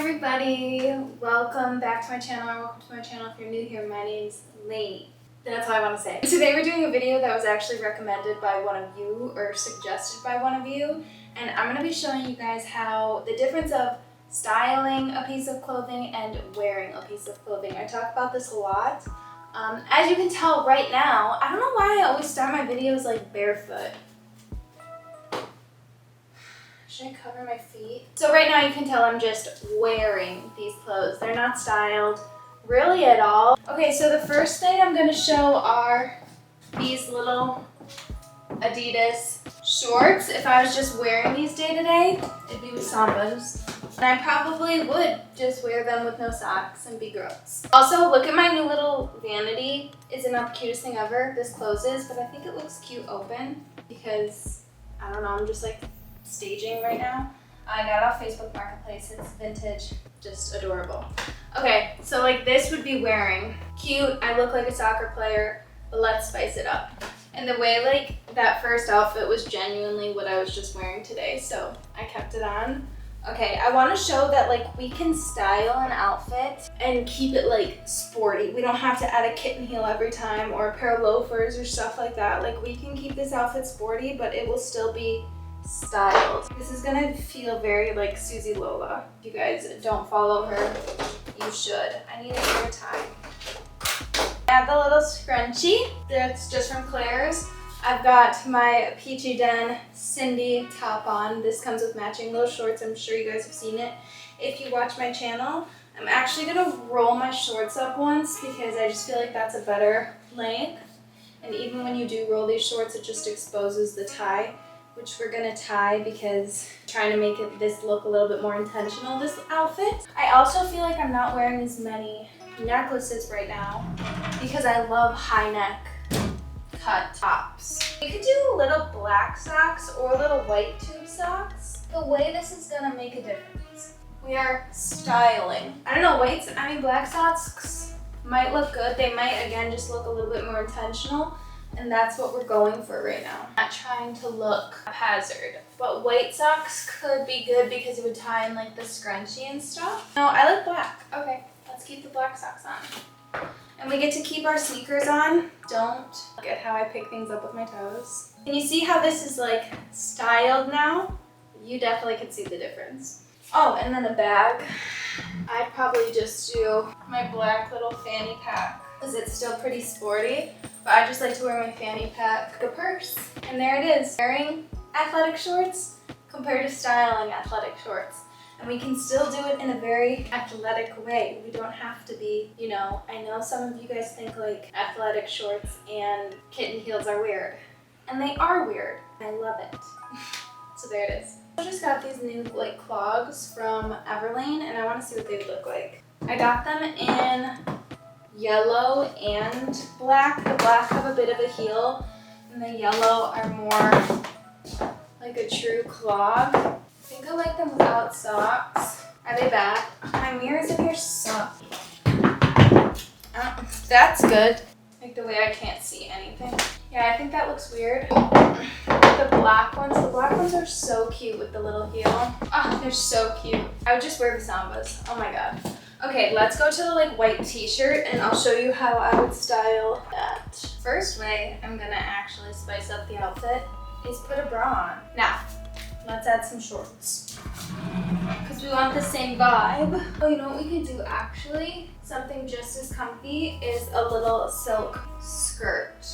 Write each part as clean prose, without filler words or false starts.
everybody, welcome back to my channel, or welcome to my channel if you're new here. My name's Lainey. That's all I want to say. Today we're doing a video that was actually recommended by one of you, or suggested by one of you, and I'm going to be showing you guys how the difference of styling a piece of clothing and wearing a piece of clothing. I talk about this a lot. As you can tell right now, I don't know why I always start my videos like barefoot. Should I cover my feet? So right now you can tell I'm just wearing these clothes. They're not styled really at all. Okay, so the first thing I'm gonna show are these little Adidas shorts. If I was just wearing these day to day, it'd be with Sambas. And I probably would just wear them with no socks and be gross. Also, look at my new little vanity. Isn't that the cutest thing ever? This closes, but I think it looks cute open because, I don't know, I'm just like staging right now. I got it off Facebook Marketplace. It's vintage, just adorable. Okay, so like this would be wearing. Cute, I look like a soccer player, but let's spice it up. And the way like that first outfit was genuinely what I was just wearing today, so I kept it on. Okay, I want to show that like we can style an outfit and keep it like sporty. We don't have to add a kitten heel every time or a pair of loafers or stuff like that. Like we can keep this outfit sporty, but it will still be styled. This is gonna feel very like Susie Lola. If you guys don't follow her, you should. I need a hair tie. I have the little scrunchie that's just from Claire's. I've got my Peachy Den Cindy top on. This comes with matching little shorts. I'm sure you guys have seen it if you watch my channel. I'm actually gonna roll my shorts up once because I just feel like that's a better length. And even when you do roll these shorts, it just exposes the tie, which we're gonna tie because I'm trying to make this look a little bit more intentional, this outfit. I also feel like I'm not wearing as many necklaces right now because I love high neck cut tops. We could do little black socks or little white tube socks. The way this is gonna make a difference. We are styling. I don't know, black socks might look good. They might, again, just look a little bit more intentional. And that's what we're going for right now. I'm not trying to look haphazard, but white socks could be good because it would tie in like the scrunchie and stuff. No, I like black. Okay, let's keep the black socks on. And we get to keep our sneakers on. Don't look at how I pick things up with my toes. Can you see how this is like styled now? You definitely can see the difference. Oh, and then a bag. I'd probably just do my black little fanny pack because it's still pretty sporty. But I just like to wear my fanny pack, a purse. And there it is, wearing athletic shorts compared to styling athletic shorts. And we can still do it in a very athletic way. We don't have to be, you know, I know some of you guys think like athletic shorts and kitten heels are weird. And they are weird. I love it. So there it is. I just got these new like clogs from Everlane and I want to see what they look like. I got them in yellow and black. The black have a bit of a heel and the yellow are more like a true clog. I think I like them without socks. Are they bad? My mirrors in here suck. That's good. Like the way I can't see anything. Yeah, I think that looks weird. The black ones are so cute with the little heel. Oh, they're so cute. I would just wear the Sambas. Oh my god. Okay, let's go to the like white t-shirt and I'll show you how I would style that. First way I'm gonna actually spice up the outfit is put a bra on. Now, let's add some shorts because we want the same vibe. Oh, you know what we could do actually? Something just as comfy is a little silk skirt.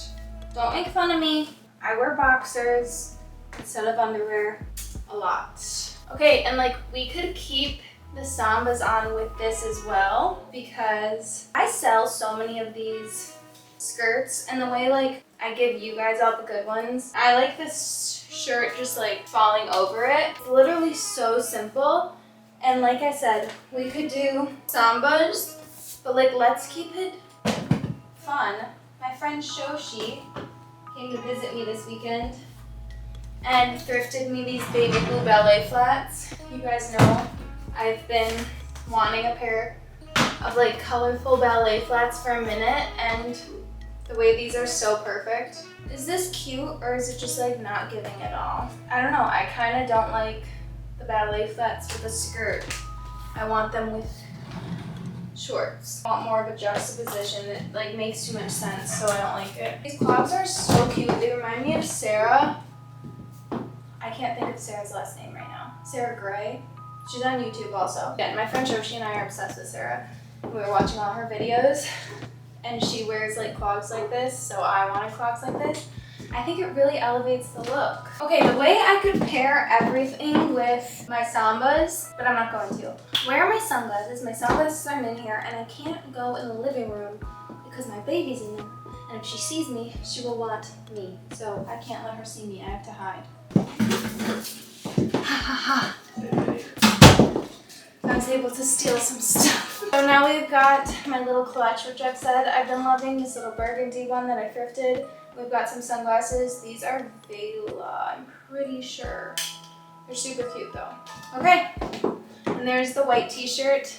Don't make fun of me. I wear boxers instead of underwear a lot. Okay, and like we could keep the Sambas on with this as well because I sell so many of these skirts and the way like I give you guys all the good ones. I like this shirt just like falling over it. It's literally so simple. And like I said, we could do Sambas, but like let's keep it fun. My friend Shoshi came to visit me this weekend and thrifted me these baby blue ballet flats. You guys know I've been wanting a pair of like colorful ballet flats for a minute and the way these are so perfect. Is this cute or is it just like not giving at all? I don't know, I kind of don't like the ballet flats with a skirt. I want them with shorts. I want more of a juxtaposition that like makes too much sense, so I don't like it. These clogs are so cute. They remind me of Sarah. I can't think of Sarah's last name right now. Sarah Gray. She's on YouTube also. Yeah, my friend Joshi and I are obsessed with Sarah. We were watching all her videos, and she wears like clogs like this, so I wanted clogs like this. I think it really elevates the look. Okay, the way I could pair everything with my Sambas, but I'm not going to. Where are my sunglasses? My sunglasses are in here, and I can't go in the living room because my baby's in there. And if she sees me, she will want me. So I can't let her see me. I have to hide. Ha ha ha. I was able to steal some stuff. So now we've got my little clutch, which I've said I've been loving. This little burgundy one that I thrifted. We've got some sunglasses. These are Vela, I'm pretty sure. They're super cute though. Okay, and there's the white t-shirt.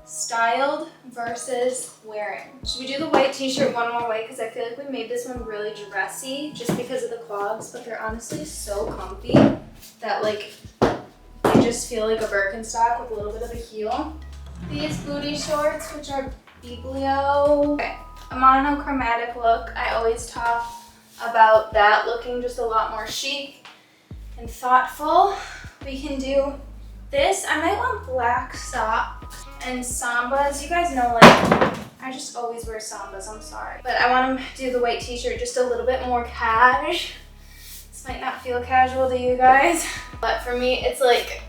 Styled versus wearing. Should we do the white t-shirt one more way? Because I feel like we made this one really dressy just because of the clogs, but they're honestly so comfy that like they just feel like a Birkenstock with a little bit of a heel. These booty shorts, which are Biblio. Okay. A monochromatic look. I always talk about that looking just a lot more chic and thoughtful. We can do this. I might want black socks and Sambas. You guys know, like, I just always wear Sambas, I'm sorry. But I want to do the white t-shirt just a little bit more cash. This might not feel casual to you guys, but for me, it's like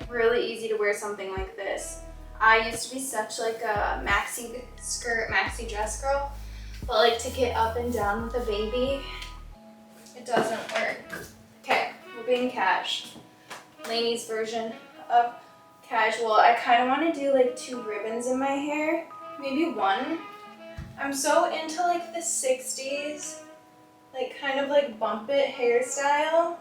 really easy to wear something like this. I used to be such like a maxi skirt, maxi dress girl, but like to get up and down with a baby, it doesn't work. Okay, we're being cash. Lainey's version of casual. I kind of want to do like 2 ribbons in my hair, maybe 1. I'm so into like the 60s, like kind of like bump it hairstyle,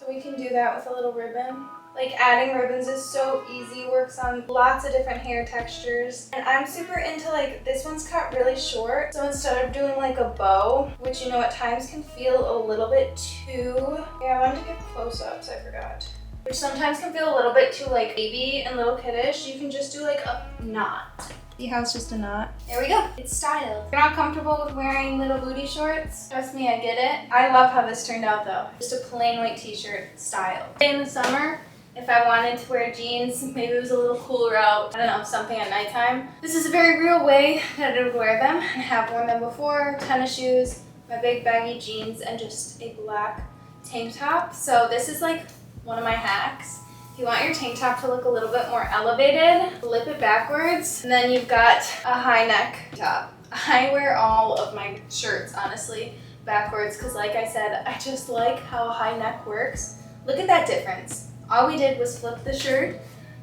so we can do that with a little ribbon. Like adding ribbons is so easy, works on lots of different hair textures. And I'm super into like, this one's cut really short. So instead of doing like a bow, which you know at times can feel a little bit too, yeah, I wanted to give close-ups, I forgot. Which sometimes can feel a little bit too like baby and little kiddish. You can just do like a knot. See how it's just a knot? There we go, it's styled. If you're not comfortable with wearing little booty shorts, trust me, I get it. I love how this turned out though. Just a plain white t-shirt style. In the summer, if I wanted to wear jeans, maybe it was a little cooler out, I don't know, something at nighttime. This is a very real way that I would wear them. I have worn them before. Tennis shoes, my big baggy jeans, and just a black tank top. So this is like one of my hacks. If you want your tank top to look a little bit more elevated, flip it backwards, and then you've got a high neck top. I wear all of my shirts, honestly, backwards, because like I said, I just like how a high neck works. Look at that difference. All we did was flip the shirt.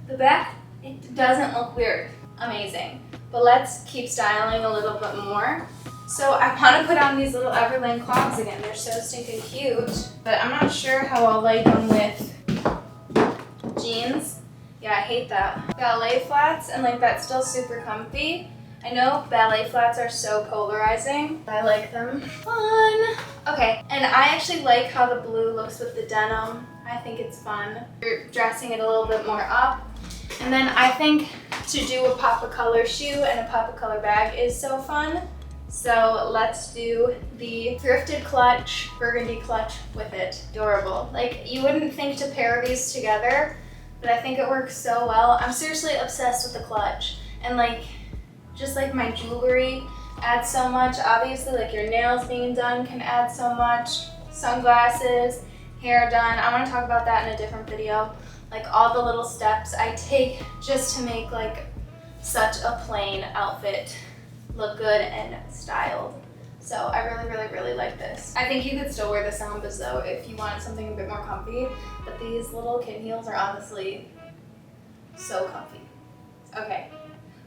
The back, it doesn't look weird. Amazing. But let's keep styling a little bit more. So I want to put on these little Everlane clogs again. They're so stinking cute, but I'm not sure how I'll like them with jeans. Yeah, I hate that. Ballet flats, and like that's still super comfy. I know ballet flats are so polarizing, but I like them. Fun. Okay, and I actually like how the blue looks with the denim. I think it's fun. You're dressing it a little bit more up. And then I think to do a pop of color shoe and a pop of color bag is so fun. So let's do the thrifted clutch, burgundy clutch with it. Adorable. Like, you wouldn't think to pair these together, but I think it works so well. I'm seriously obsessed with the clutch. And like, just like my jewelry adds so much. Obviously, like your nails being done can add so much. Sunglasses, hair done. I want to talk about that in a different video. Like all the little steps I take just to make like such a plain outfit look good and styled. So I really like this. I think you could still wear the Sambas though if you wanted something a bit more comfy, but these little kid heels are honestly so comfy. Okay,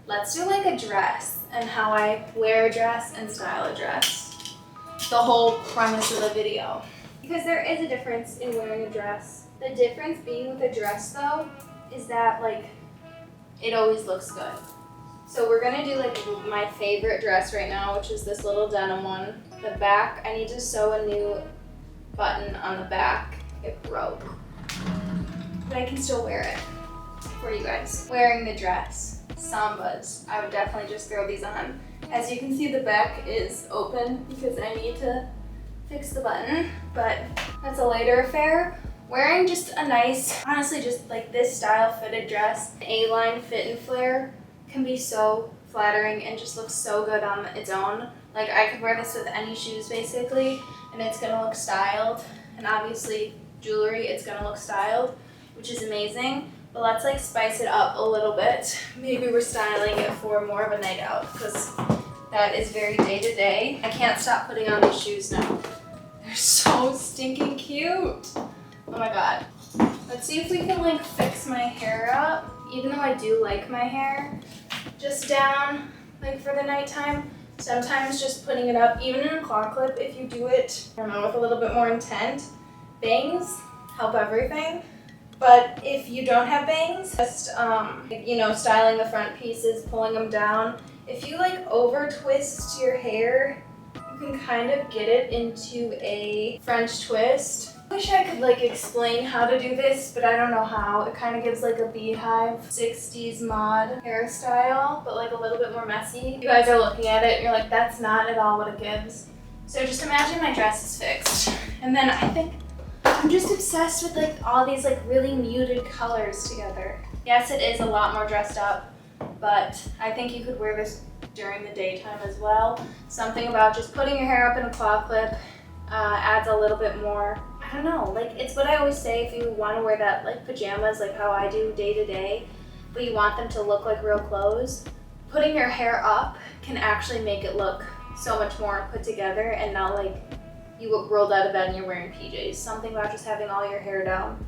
let's do like a dress and how I wear a dress and style a dress. The whole premise of the video. Because there is a difference in wearing a dress. The difference being with a dress though is that like it always looks good. So we're gonna do like my favorite dress right now, which is this little denim one. The back, I need to sew a new button on the back. It broke, but I can still wear it. for you guys. Wearing the dress, Sambas. I would definitely just throw these on. As you can see, the back is open because I need to fix the button, but that's a later affair. Wearing just a nice, honestly, just like this style fitted dress, A-line fit and flare can be so flattering and just looks so good on its own. Like I could wear this with any shoes basically, and it's gonna look styled. And obviously jewelry, it's gonna look styled, which is amazing. But let's like spice it up a little bit. Maybe we're styling it for more of a night out because that is very day to day. I can't stop putting on these shoes now. They're so stinking cute. Oh my god. Let's see if we can like fix my hair up. Even though I do like my hair just down like for the nighttime, sometimes just putting it up, even in a claw clip, if you do it, I don't know, with a little bit more intent, bangs help everything. But if you don't have bangs, just, you know, styling the front pieces, pulling them down. If you like over twist your hair, you can kind of get it into a French twist. I wish I could like explain how to do this, but I don't know how. It kind of gives like a beehive 60s mod hairstyle, but like a little bit more messy. You guys are looking at it and you're like, that's not at all what it gives. So just imagine my dress is fixed. And then I think I'm just obsessed with like all these like really muted colors together. Yes, it is a lot more dressed up, but I think you could wear this during the daytime as well. Something about just putting your hair up in a claw clip adds a little bit more, I don't know, like it's what I always say, if you want to wear that like pajamas like how I do day to day, but you want them to look like real clothes, putting your hair up can actually make it look so much more put together and not like you rolled out of bed and you're wearing PJs. Something about just having all your hair down,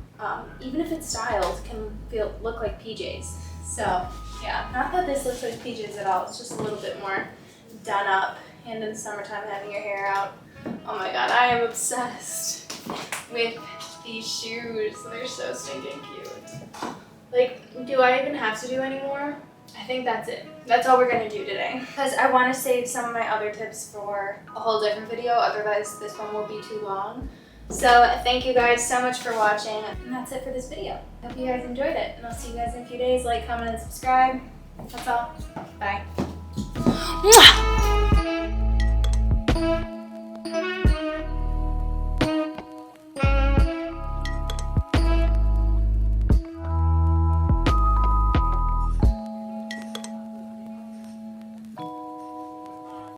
even if it's styled, can look like PJs. So yeah, not that this looks like PJs at all, it's just a little bit more done up, and in the summertime having your hair out. Oh my god, I am obsessed with these shoes. They're so stinking cute. Like, do I even have to do any more? I think that's it. That's all we're gonna do today. Because I want to save some of my other tips for a whole different video, otherwise this one will be too long. So thank you guys so much for watching, and that's it for this video. Hope you guys enjoyed it, and I'll see you guys in a few days. Like, comment, and subscribe. That's all. Bye. Mwah!